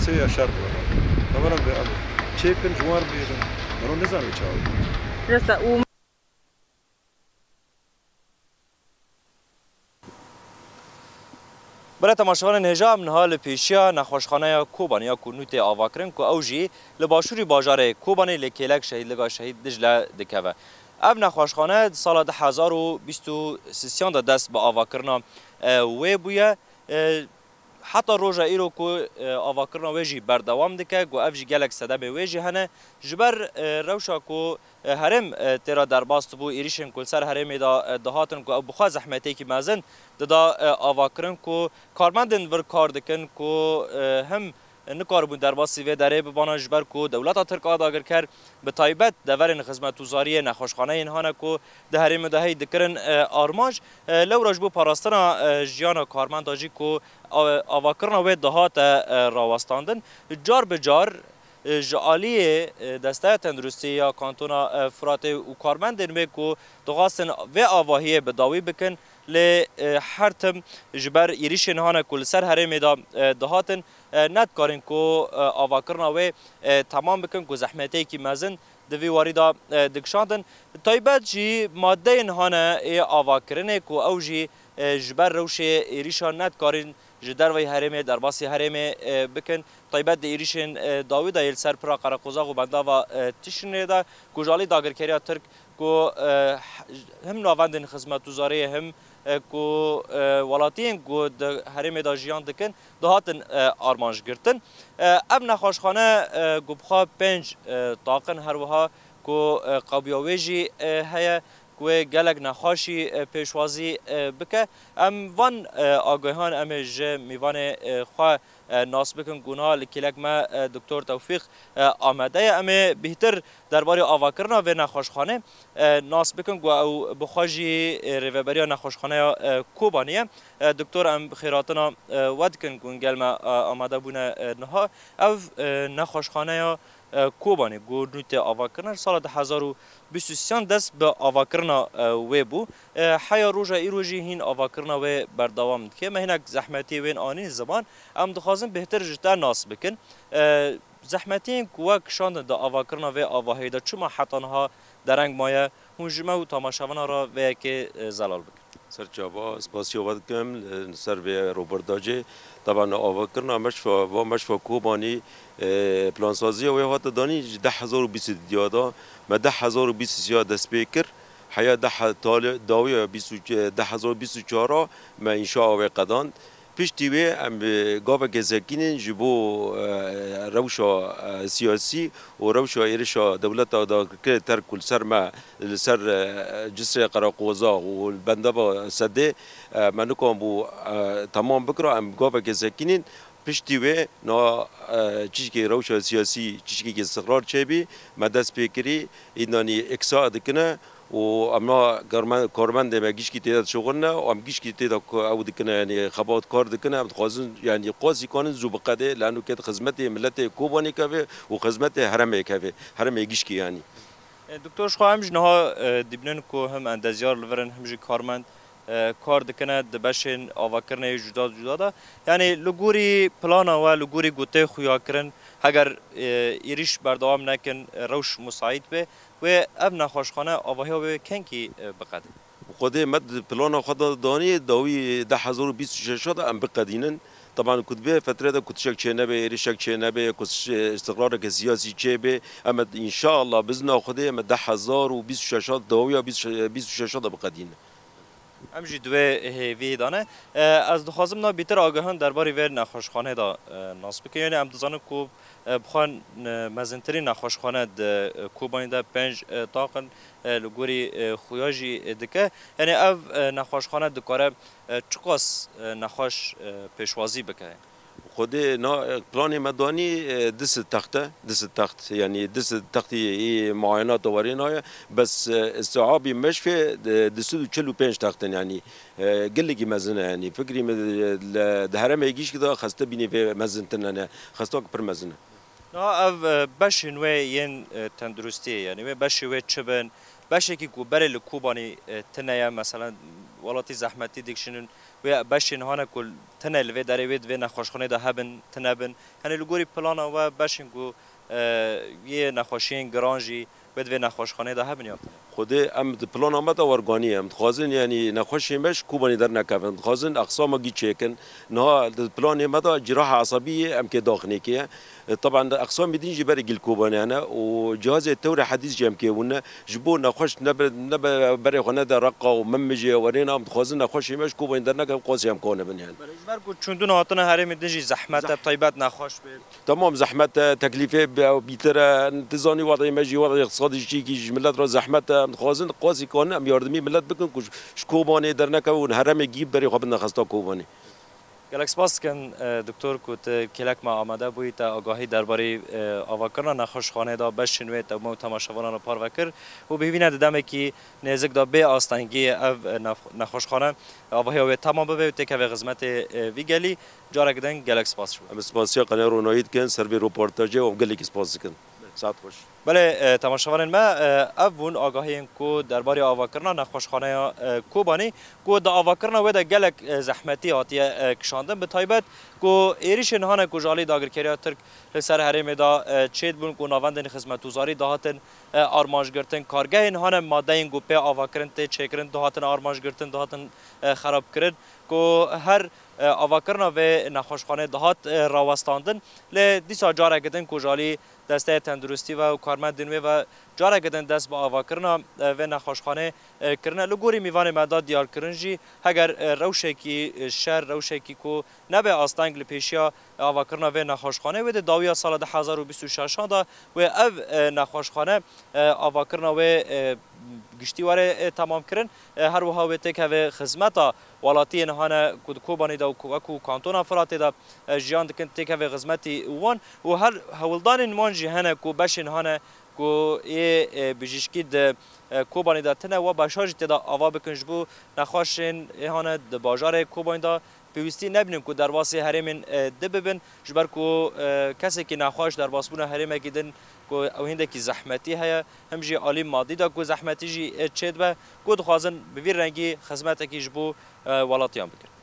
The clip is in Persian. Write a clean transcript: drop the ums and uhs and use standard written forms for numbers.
سه یا شر بود. نمی‌دونم به چه کن جوار بیرون. منو نزنی چاو. رسا او برای تماشاوان نهجام نهال پیشیا نخوشخانه کوبانی یا کنوت آواکرن که اوجی لباشوری باجار کوبانی لکیلک شهید لگا شهید دجله دکوه. اف نخوشخانه سال 2023 دست به آواکرنا وی بویه حتی روزا ایرو که آواکرنا ویجی بردوام دکه گو افجی گلک صدم ویجی هنه جبر روشا که هرم ترا درباست بو ایریشن کل سر هرم دا دهاتن که بخوا زحمتی که مازن دا آواکرن که کارمندن ور کار دکن که هم نکار بون درباستی و داره ببانا جبر که دولت ترک آداگر کرد به تایبت دورن خدمت وزاری نخوشخانه اینهانه که ده هرم دهی دکرن آرماج لو راجبو پاراستنا جیانا کارمند آجی که آواکرنا و دهات راوستاندن جار به جار جالی دسته تندرستی یا کانتونا فرات و کارمندن می که دخواستن و آواهی بداوی بکن ل هر تم جبر ایریشن هانه کل سر هرم دا دهاتن ند کارن که آواکرنا و تمام بکن که زحمتی که مزن دوی واردا دکشاندن تایبت جی ماده این هانه آواکرنه که او جی جبر روش ایریشان ند کارن جدر وی هرمه در باسی هرمه بکن طیبت ایریشن داوود ایل سر پرا قرقوزاق و بندا و تشنه دا کجالی داگرکریا ترک کو هم نواندن خدمت وزاری هم کو ولاتین کو هرمه دا جیان دکن دهاتن آرمانج گرتن اب نخوشخانه گبخا 5 طاقن هر وها کو قابیاویجی هيا و گلگ نخاشی پیشوازی بکه ام وان آگاهان ام ج میوان خوا ناس بکن گناه لکلک ما دکتر توفیق آمده ام بهتر درباره آواکرنا و نخاشخانه ناس بکن گو او بخواجی ریوبریا نخاشخانه کوبانیه دکتر ام خیراتنا ود کن گنگل ما آمده بونه نها او نخاشخانه کوبانی گورنوت آواکرنا سال 2023 دست به آواکرنا و بو حیا روزا ایروجی هین آواکرنا و بردوام که مهنک زحمتی وین آنی زمان ام دخوازم بهتر جدا ناس بکن زحمتی کوک شان دا آواکرنا و آواهی دا چما حتانها درنگ مایه هنجمه و تماشاوانا را و که زلال بکن سرچابا سپاسیوات کم سر به روبرداجه طبعا آواکرنا مشفا کوبانی پلانسازی و هات دانی 10,020 دیادا ما 10,023 دست بکر حیا 10 تال داوی 10,024 ما انشاء و قدان پشتی و ام گاو گزکین جبو روشا سیاسی و روشا ایرشا دولت دا که تر کل سر ما سر جسر قراقوزا و بنده با سده منو کام بو تمام بکره ام گاو گزکین پشتی و نا چیزی روشا سیاسی چیزی استقرار چه بی مدرس بکری اینانی اکسا دکنه و اما کارمند مگیش کی تعداد شغل نه و مگیش کی تعداد او دکنه یعنی خبات کار دکنه ام خازن یعنی قاضی کانن زوبقده لانه که خدمت ملت کوبانی که و خدمت حرم که حرم مگیش کی یعنی دکتر شو هم جنها دیبنن کو هم اندازیار لورن هم کارمند کار دکنه دبشن آواکرنه جدا دا یعنی لگوری پلانا و لگوری گوته خویا کرن اگر ایریش بردوام نکن روش مساعد به و اب نخوشخانه آواهی و کنکی بقدر خود مد پلانا خود دانی داوی 10,026 ام بقدینن طبعا كتبه فترة كنت شك شيء نبي ريشك شيء نبي كنت استقرارك السياسي شيء به أما إن شاء الله بإذن خديه ما 10,026 داوية 26 بقدينه امجی دوی هیوی دانه از دخوازم نا بیتر آگاهان درباره ویر نخوشخانه دا ناس بکن یعنی ام دزانه کو بخوان مزنتری نخوشخانه کوبانی دا 5 طاقن لگوری خویاجی دکه یعنی او نخوشخانه دکاره چقاس نخوش پیشوازی بکه خود نا پلان مدانی دست تخت یعنی دست تختی معاینات وارینای بس استعابی مشفی 245 تختن یعنی قلقی مزنه یعنی فکری دهرم ایگیش کدا خسته بینی و مزنتن نه خسته پر مزنه نا او بشن و ین تندرستی یعنی و بشی و چبن بشکی کو بر لکوبانی تنیا مثلا ولاتی زحمتی دیکشنن و بشین هانه کل تنه لوی داره وید و نخوشخانه ده هبن تنبن هنی لگوری پلانا و بشین کو یه نخوشین گرانجی بد و نخوشخانه ده هبن یافت خود ام پلان آمد آورگانی هم خازن یعنی نخوشیمش کوبانی در نکردن خازن اقسام گی چکن نه پلان مدا جراحه عصبیه ام که داخلی که طبعا اقسام دین جبر گل کوبانی انا و جهاز التور حديث جام كيونا جبو نخوش نب بري خنا در رقه و ممجي ورينا ام خازن نخوشیمش کوبانی در نکردن قاسی هم کنه بنیان برگو چندون هاتنا هرم دنجی زحمت طیبت نخوش بید تمام زحمت تكلفه بيتر انتظاني وضعي مجي وضعي اقتصادي شيء ملت را زحمت خازن قاسی کنه ام یاردمی ملت بکن کش کوبانی در نکردن هرم گیب بری خواب نخستا کوبانی گلک سپاس کن دکتر کوت کلک ما آمده بودی تا آگاهی درباره آواکرنا نخوشخانه دا بشنوید تا مو تماشاوانان پار وکر و ببینه دمه کی نزدیک دا به آستانگی او نخوشخانه آواهی او تمام به تک و خدمت ویگلی جارا گدن گلک سپاس شو ام سپاسیا قناه رو ناید کن سر به رپورتاژ و گلک سپاس کن ساعت خوش بله تماشاوان ما اون آگاهی کو درباره آواکرنا نخوشخانه کوبانی کو دا آواکرنا و دا گلک زحمتی هاتیه کشاندن به تایبت کو ایریش نهانه کو جالی داگرکریا ترک لسر حریم دا چید بون کو ناوندن خدمتوزاری دهاتن آرمانج گرتن کارگاه نهانه ماده این گو په آواکرن ته چکرن دهاتن آرمانج گرتن دهاتن خراب کرد کو هر آواکرنا و نخوشخانه دهات راوستاندن ل دیسا جاره گدن کو جالی دسته تندرستی و کارمندین و جاره گدن دست با آواکرنا و نخوشخانه کرنه لگوری میوان مداد دیار کرنجی اگر روشکی شهر روشکی کو نبه آستانگ لپیشیا آواکرنا و نخوشخانه و داویا سال 2026 دا و او نخوشخانه آواکرنا و گشتیواره تمام کرن هر وها و تک و خدمتا ولاتی نهانه کوبانی دا و کو کانتونا فراتی دا جیان دکن تک و خدمتی وان و هر هولدان مان جهنه کو بش نهانه کو ای بجشکی د کوبانی دا تنه و بشاج تدا آوا بکنج بو نخواشن هانه د بازار کوبانی دا پیوستی نبینیم که در واسه هرمین دببن جبر کو کسی که نخواش در واسبون هرمه گیدن کو او هنده کی زحمتی هيا هم جي عالم مادي دا کو زحمتی جي چید با کو دخوازن بویر رنگی خدمت کی جبو ولاتیان بکر